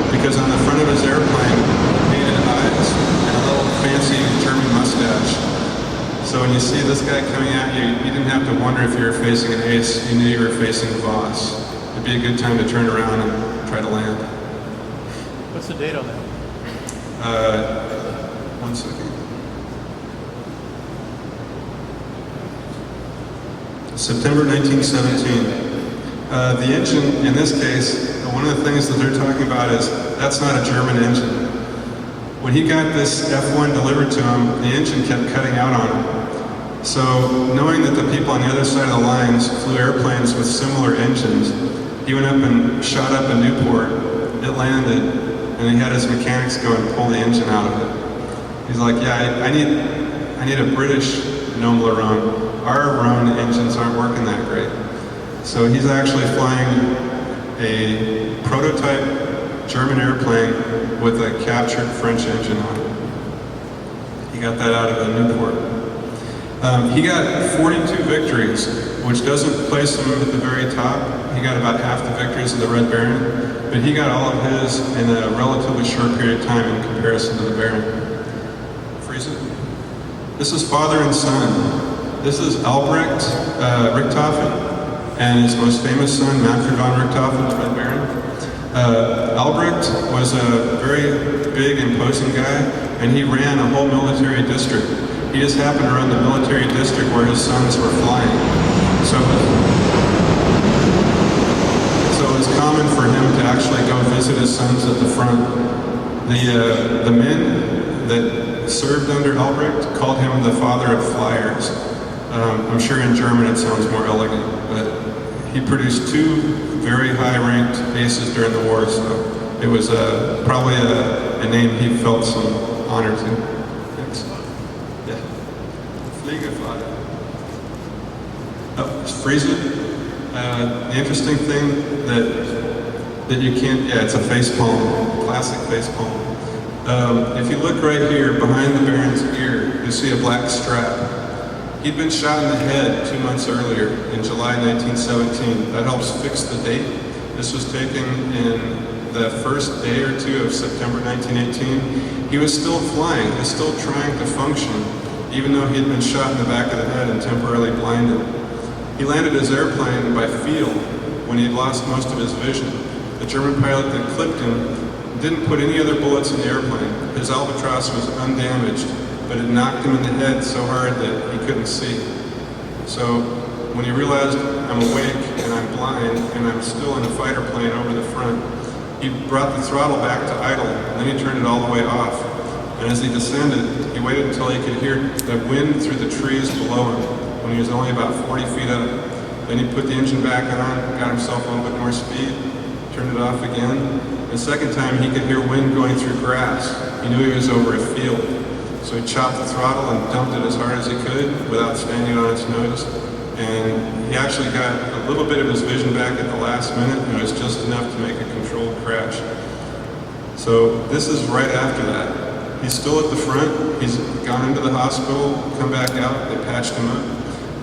because on the front of his airplane, he painted eyes and a little fancy German mustache. So when you see this guy coming at you, you didn't have to wonder if you were facing an ace, you knew you were facing Voss. It'd be a good time to turn around and try to land. What's the date on that? 1 second. September 1917. The engine, in this case, one of the things that they're talking about is that's not a German engine. When he got this F1 delivered to him, the engine kept cutting out on him. So knowing that the people on the other side of the lines flew airplanes with similar engines, he went up and shot up a Newport. It landed, and he had his mechanics go and pull the engine out of it. He's like, yeah, I need a British Gnome Larone. Our Rhone engines aren't working that great. So he's actually flying a prototype German airplane with a captured French engine on it. He got that out of a Newport. He got 42 victories, which doesn't place him at the very top. He got about half the victories of the Red Baron, but he got all of his in a relatively short period of time in comparison to the Baron. Freeze it. This is father and son. This is Albrecht Richtofen and his most famous son, Manfred von Richtofen, the Red Baron. Albrecht was a very big, imposing guy, and he ran a whole military district. He just happened to run the military district where his sons were flying. So it was common for him to actually go visit his sons at the front. The men that served under Albrecht called him the father of flyers. I'm sure in German it sounds more elegant, but he produced two very high-ranked aces during the war, so it was probably a name he felt some honor to. Thanks. Yeah. Fliegerflyer. Oh, freeze it. The interesting thing that you can't, yeah, it's a facepalm, classic facepalm. If you look right here behind the Baron's ear, you see a black strap. He'd been shot in the head 2 months earlier in July 1917. That helps fix the date. This was taken in the first day or two of September 1918, he was still flying. He was still trying to function, even though he had been shot in the back of the head and temporarily blinded. He landed his airplane by feel when he had lost most of his vision. The German pilot that clipped him didn't put any other bullets in the airplane. His Albatross was undamaged, but it knocked him in the head so hard that he couldn't see. So when he realized, I'm awake and I'm blind and I'm still in a fighter plane over the front, he brought the throttle back to idle, and then he turned it all the way off. And as he descended, he waited until he could hear the wind through the trees below him when he was only about 40 feet up. Then he put the engine back on, got himself a little bit more speed, turned it off again. The second time he could hear wind going through grass. He knew he was over a field. So he chopped the throttle and dumped it as hard as he could without standing on its nose. And he actually got a little bit of his vision back at the last minute, and it was just enough to make a controlled crash. So this is right after that. He's still at the front. He's gone into the hospital, come back out, they patched him up.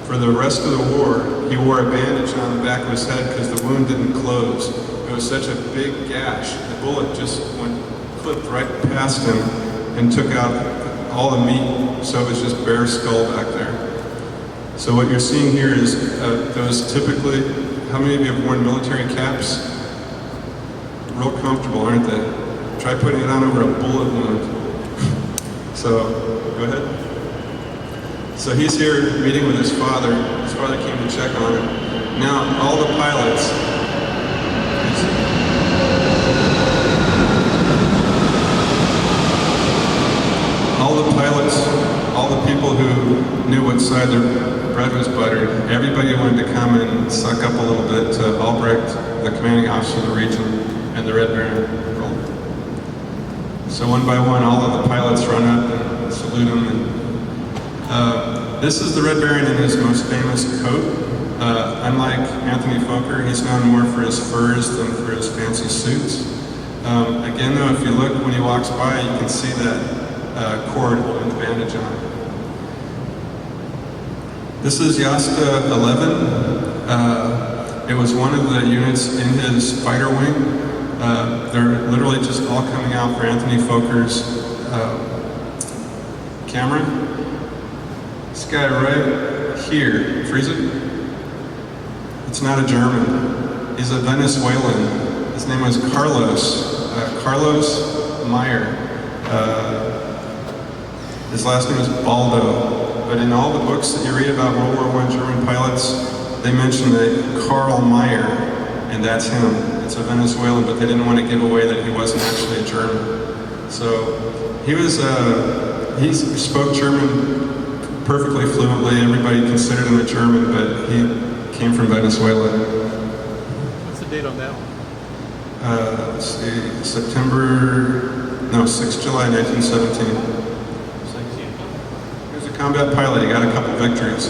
For the rest of the war, he wore a bandage on the back of his head because the wound didn't close. It was such a big gash. The bullet just clipped right past him and took out all the meat, so it was just bare skull back there. So what you're seeing here is those typically, how many of you have worn military caps? Real comfortable, aren't they? Try putting it on over a bullet wound. So, go ahead. So he's here meeting with his father. His father came to check on him. Now, all the pilots, all the people who knew what side their bread was buttered, everybody wanted to come and suck up a little bit to Albrecht, the commanding officer of the region, and the Red Baron. So one by one, all of the pilots run up and salute him. And, this is the Red Baron in his most famous coat. Unlike Anthony Fokker, he's known more for his furs than for his fancy suits. Again, though, if you look when he walks by, you can see that cord holding the bandage on. This is Jasta 11. It was one of the units in his fighter wing. They're literally just all coming out for Anthony Fokker's camera. This guy right here, freeze it. It's not a German. He's a Venezuelan. His name was Carlos Meyer. His last name is Baldo. But in all the books that you read about World War I German pilots, they mention that Karl Meyer, and that's him. It's a Venezuelan, but they didn't want to give away that he wasn't actually a German. So he spoke German perfectly fluently. Everybody considered him a German, but he came from Venezuela. What's the date on that one? Let's see, 6 July 1917. He was a combat pilot. He got a couple victories.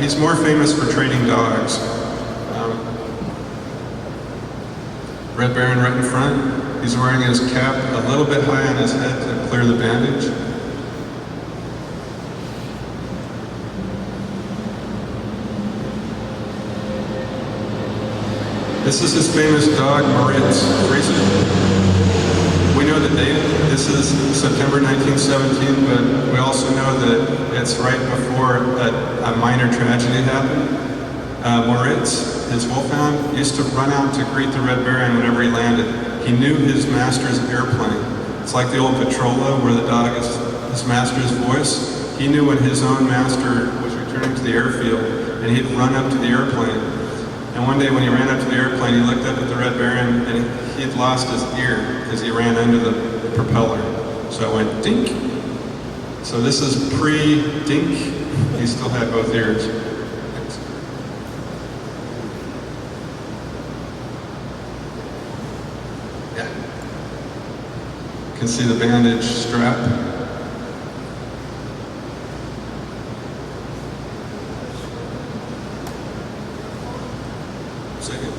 He's more famous for training dogs. Red Baron right in front. He's wearing his cap a little bit high on his head to clear the bandage. This is his famous dog, Merite. We know the date. This is September 1917, but we also know that it's right before a minor tragedy happened. Moritz, his wolfhound, used to run out to greet the Red Baron whenever he landed. He knew his master's airplane. It's like the old Patrola where the dog is his master's voice. He knew when his own master was returning to the airfield, and he'd run up to the airplane. And one day when he ran up to the airplane, he looked up at the Red Baron, and he had lost his ear because he ran under the propeller. So it went dink. So this is pre-dink. He still had both ears. Yeah. You can see the bandage strap. Second.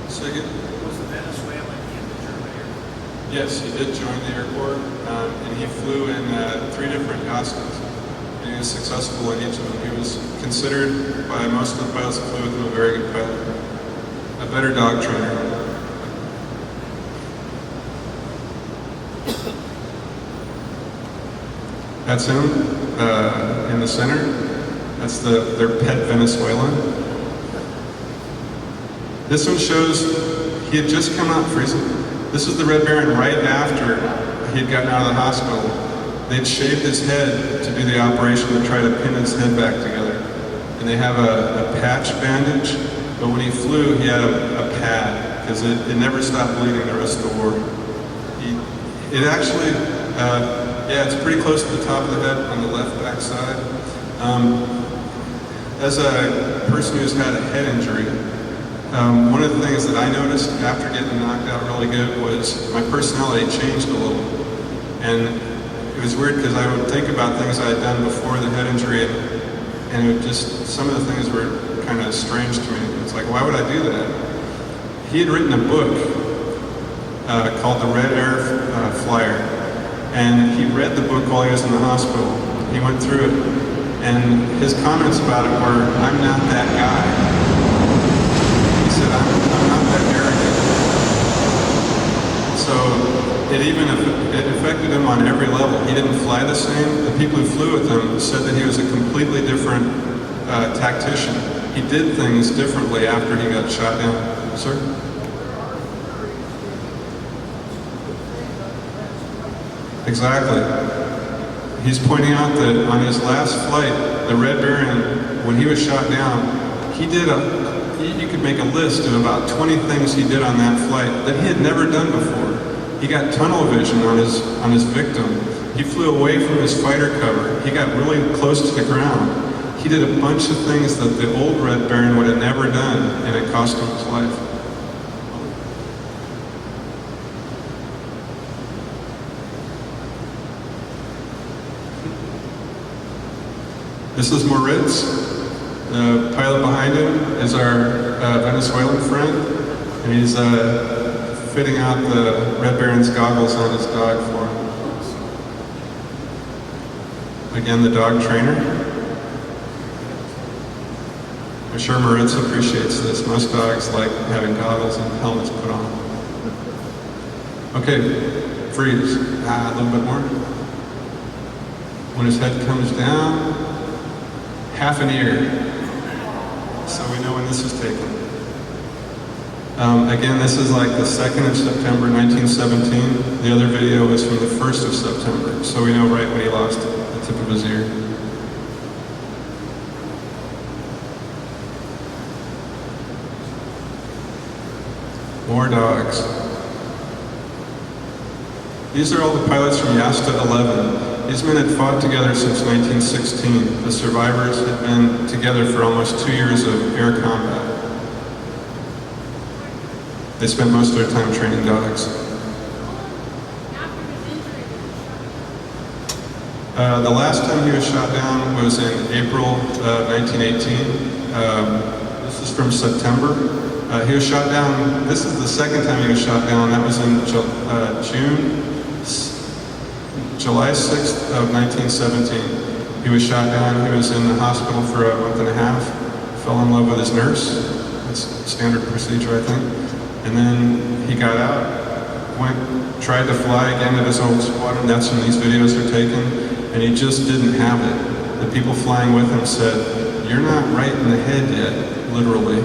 Second. Was the Venezuelan in the German Air Force? Yes, he did join the Air Corps, and he flew in 3 different Jastas. And he he was successful in each of them. He was considered by most of the pilots that flew with him a very good pilot, a better dog trainer. That's him in the center. That's their pet Venezuelan. This one shows he had just come out freezing. This is the Red Baron right after he had gotten out of the hospital. They'd shaved his head to do the operation to try to pin his head back together. And they have a patch bandage, but when he flew, he had a pad, because it never stopped bleeding the rest of the war. It actually, yeah, it's pretty close to the top of the head on the left back side. As a person who's had a head injury, one of the things that I noticed after getting knocked out really good was my personality changed a little. And it was weird because I would think about things I had done before the head injury, and it would just, some of the things were kind of strange to me. It's like, why would I do that? He had written a book called The Red Air Flyer, and he read the book while he was in the hospital. He went through it, and his comments about it were, I'm not that guy. He said, I'm not that arrogant. So it affected him on every level. He didn't fly the same. The people who flew with him said that he was a completely different tactician. He did things differently after he got shot down. Sir? You He's pointing out that on his last flight, the Red Baron, when he was shot down, he did you could make a list of about 20 things he did on that flight that he had never done before. He got tunnel vision on his victim. He flew away from his fighter cover. He got really close to the ground. He did a bunch of things that the old Red Baron would have never done, and it cost him his life. This is Moritz. The pilot behind him is our Venezuelan friend, and he's fitting out the Red Baron's goggles on his dog for him. Again, the dog trainer. I'm sure Moritz appreciates this. Most dogs like having goggles and helmets put on. Okay, freeze. A little bit more. When his head comes down, half an ear. So we know when this is taken. Again, this is like the 2nd of September, 1917. The other video was from the 1st of September. So we know right when he lost the tip of his ear. More dogs. These are all the pilots from Jasta 11. These men had fought together since 1916. The survivors had been together for almost 2 years of air combat. They spent most of their time training dogs. The last time he was shot down was in April 1918. This is from September. He was shot down, this is the second time he was shot down. That was in July 6th of 1917. He was shot down. He was in the hospital for a month and a half. Fell in love with his nurse. That's standard procedure, I think. And then he got out, tried to fly again at his old squadron. That's when these videos are taken. And he just didn't have it. The people flying with him said, "You're not right in the head yet," literally.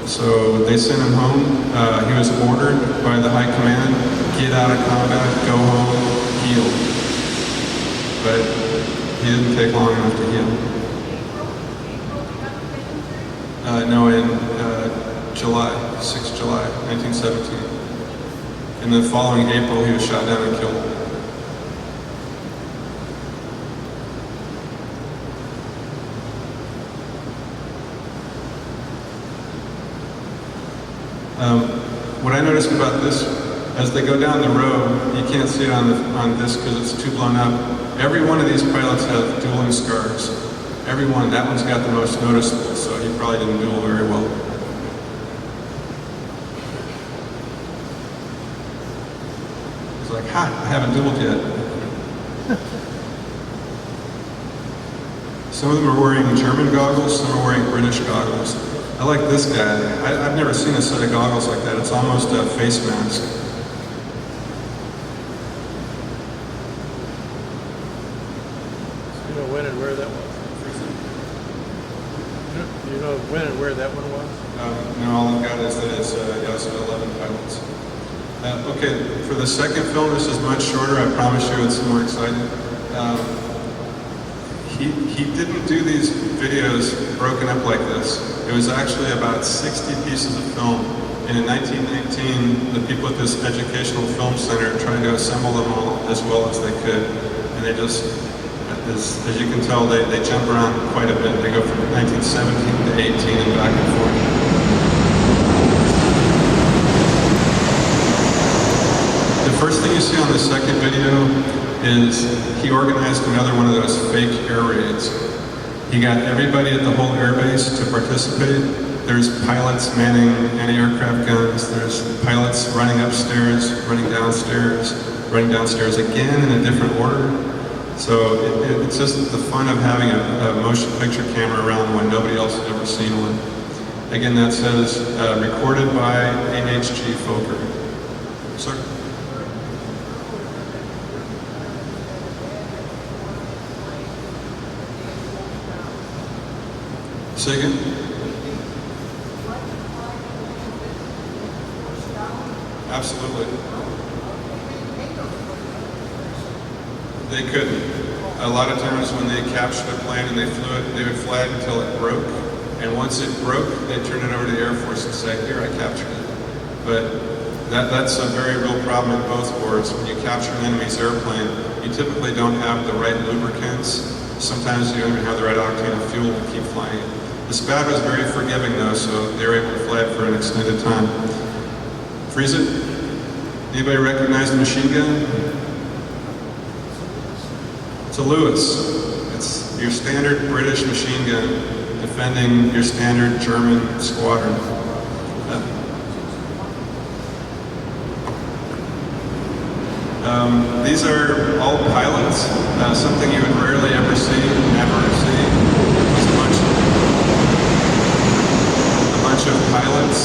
So they sent him home. He was ordered by the high command, get out of combat, go home, heal. But he didn't take long enough to heal. No, in July, 6th July, 1917. In the following April, he was shot down and killed. What I noticed about this, as they go down the road, you can't see it on this because it's too blown up. Every one of these pilots have dueling scars. Every one. That one's got the most noticeable, so he probably didn't duel very well. He's like, ha, I haven't dueled yet. Some of them are wearing German goggles, some are wearing British goggles. I like this guy. I've never seen a set of goggles like that. It's almost a face mask. You know when and where that was? You know when and where that one was? No, all I've got is that it's Jasta 11 pilots. Okay, for the second film, this is much shorter. I promise you it's more exciting. He didn't do these videos broken up like this. It was actually about 60 pieces of film. And in 1919, the people at this educational film center tried to assemble them all as well as they could. And they just, as you can tell, they jump around quite a bit. They go from 1917 to 18 and back and forth. The first thing you see on the second video is he organized another one of those fake air raids. He got everybody at the whole airbase to participate. There's pilots manning anti-aircraft guns. There's pilots running upstairs, running downstairs again in a different order. So it's just the fun of having a motion picture camera around when nobody else has ever seen one. Again, that says recorded by MPH Fokker. Sir? Say again? Absolutely. They couldn't. A lot of times when they captured a plane and they flew it, they would fly it until it broke. And once it broke, they'd turn it over to the Air Force and say, here, I captured it. But that's a very real problem in both wars. When you capture an enemy's airplane, you typically don't have the right lubricants. Sometimes you don't even have the right octane of fuel to keep flying it. The SPAD was very forgiving though, so they were able to fly it for an extended time. Freeze it. Anybody recognize the machine gun? It's a Lewis. It's your standard British machine gun defending your standard German squadron. These are all pilots, something you would rarely ever see, never see. It's a bunch of pilots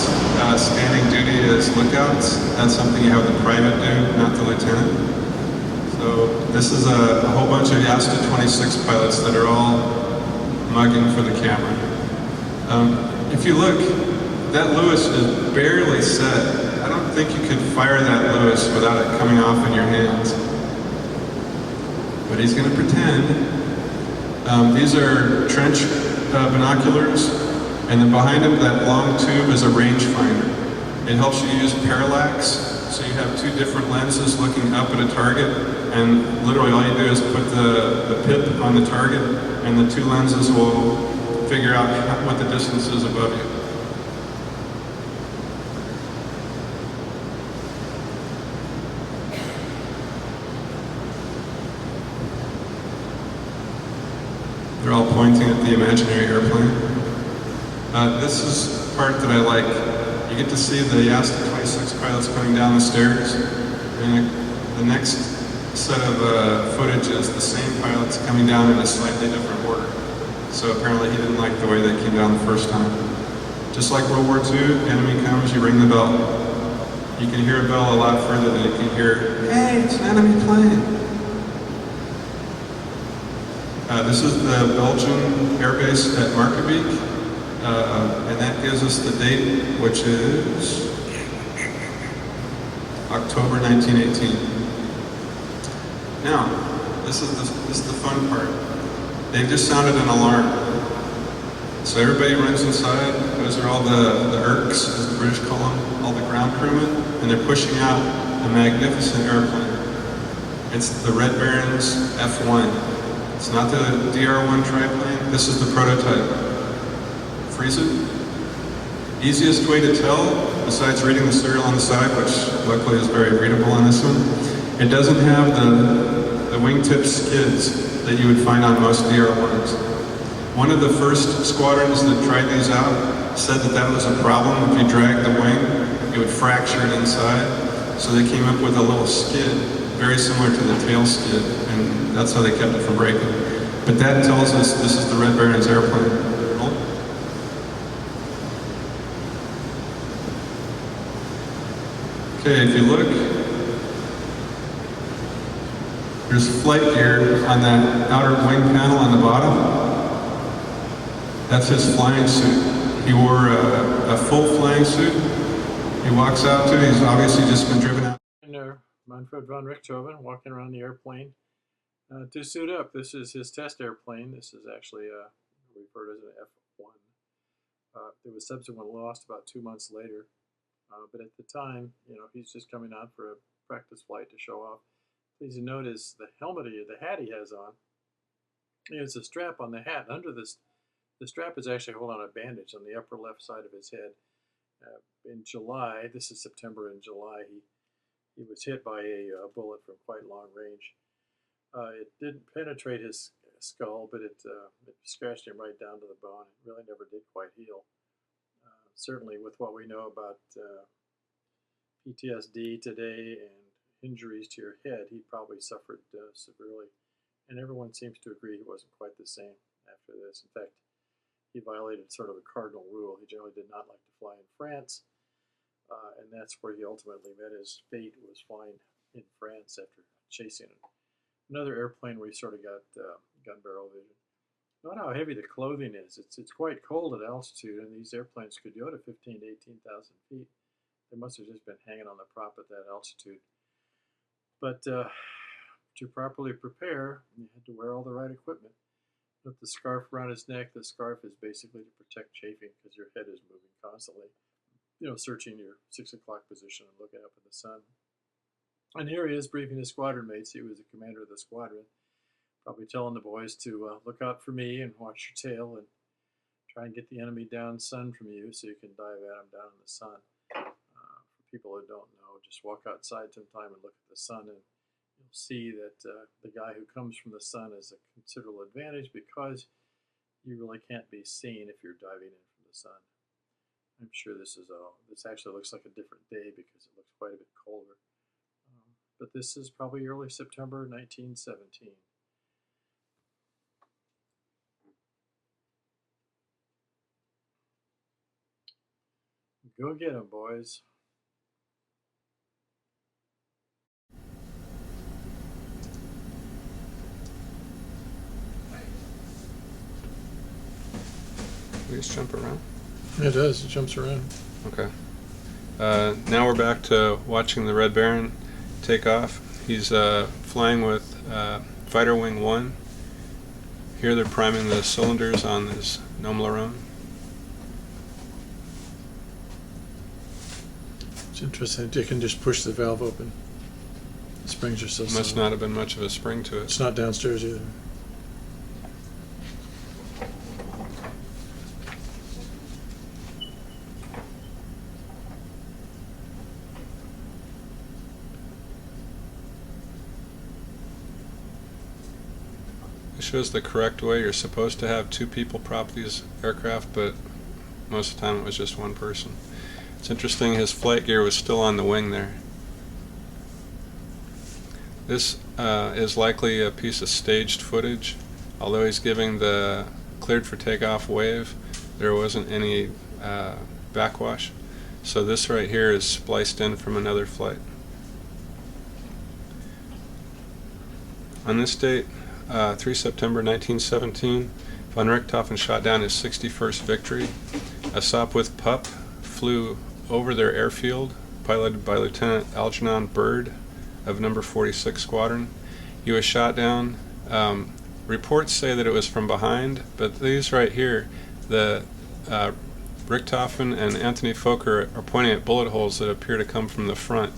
standing duty as lookouts. That's something you have the private do, not the lieutenant. So this is a whole bunch of Jasta 26 pilots that are all mugging for the camera. If you look, that Lewis is barely set. I don't think you could fire that Lewis without it coming off in your hands. But he's going to pretend. These are trench binoculars, and then behind him, that long tube is a rangefinder. It helps you use parallax, so you have two different lenses looking up at a target, and literally all you do is put the pip on the target, and the two lenses will figure out what the distance is above you. They're all pointing at the imaginary airplane. This is the part that I like. You get to see the Jasta 26 pilots coming down the stairs, and the next set of footage is the same pilots coming down in a slightly different order. So apparently he didn't like the way they came down the first time. Just like World War II, enemy comes, you ring the bell. You can hear a bell a lot further than you can hear, hey, it's an enemy plane. This is the Belgian airbase at Markerbeek, and that gives us the date, which is October 1918. Now, this is the fun part. They've just sounded an alarm. So everybody runs inside. Those are all the ERCs, as the British call them, all the ground crewmen, and they're pushing out a magnificent airplane. It's the Red Baron's F1. It's not the DR-1 triplane. This is the prototype. Freeze it. Easiest way to tell, besides reading the serial on the side, which luckily is very readable on this one, it doesn't have the wingtip skids that you would find on most DR-1s. One of the first squadrons that tried these out said that was a problem. If you dragged the wing, it would fracture it inside. So they came up with a little skid, very similar to the tail skid, and that's how they kept it from breaking. But that tells us this is the Red Baron's airplane. Roll. Okay, if you look, there's flight gear on that outer wing panel on the bottom. That's his flying suit. He wore a full flying suit. He walks out to, he's obviously just been driven out. And Manfred von Richtofen walking around the airplane to suit up. This is his test airplane. This is actually referred as an F1. It was subsequently lost about 2 months later. But at the time, he's just coming out for a practice flight to show off. Please notice the helmet, the hat he has on. There's a strap on the hat. Under this, the strap is actually holding on a bandage on the upper left side of his head. In July, this is September and July, he was hit by a bullet from quite long range. It didn't penetrate his skull, but it scratched him right down to the bone. It really never did quite heal. Certainly with what we know about PTSD today and injuries to your head, he probably suffered severely. And everyone seems to agree he wasn't quite the same after this. In fact, he violated sort of a cardinal rule. He generally did not like to fly in France, and that's where he ultimately met his fate, was flying in France after chasing another airplane where he sort of got gun barrel vision. Note how heavy the clothing is. It's quite cold at altitude, and these airplanes could go to 15,000 to 18,000 feet. They must have just been hanging on the prop at that altitude. But to properly prepare, you had to wear all the right equipment. With the scarf around his neck, the scarf is basically to protect chafing because your head is moving constantly, searching your 6 o'clock position and looking up at the sun. And here he is briefing his squadron mates. He was the commander of the squadron, probably telling the boys to look out for me and watch your tail and try and get the enemy down sun from you so you can dive at them down in the sun. For people who don't know, just walk outside sometime and look at the sun, and you'll see that the guy who comes from the sun is a considerable advantage because you really can't be seen if you're diving in from the sun. I'm sure this actually looks like a different day because it looks quite a bit colder. But this is probably early September 1917. Go get 'em, boys. We just jump around? It does. It jumps around. Okay. Now we're back to watching the Red Baron take off. He's flying with Fighter Wing 1. Here they're priming the cylinders on this Nomlaron. It's interesting. You can just push the valve open. The springs are so solid. Must not have been much of a spring to it. It's not downstairs either. It shows the correct way. You're supposed to have 2 people prop these aircraft, but most of the time it was just 1 person. It's interesting, his flight gear was still on the wing there. This is likely a piece of staged footage. Although he's giving the cleared for takeoff wave, there wasn't any backwash. So this right here is spliced in from another flight. On this date, 3 September 1917, von Richtofen shot down his 61st victory. A Sopwith pup flew over their airfield, piloted by Lieutenant Algernon Bird of number 46 Squadron. He was shot down. Reports say that it was from behind, but these right here, the Richtofen and Anthony Fokker are pointing at bullet holes that appear to come from the front.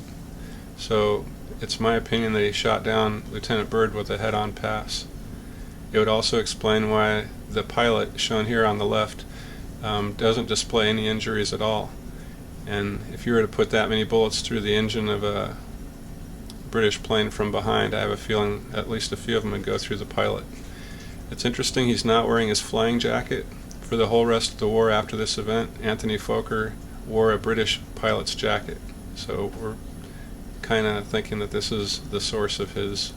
So it's my opinion that he shot down Lieutenant Bird with a head-on pass. It would also explain why the pilot, shown here on the left, doesn't display any injuries at all. And if you were to put that many bullets through the engine of a British plane from behind, I have a feeling at least a few of them would go through the pilot. It's interesting he's not wearing his flying jacket. For the whole rest of the war after this event, Anthony Fokker wore a British pilot's jacket. So we're kind of thinking that this is the source of his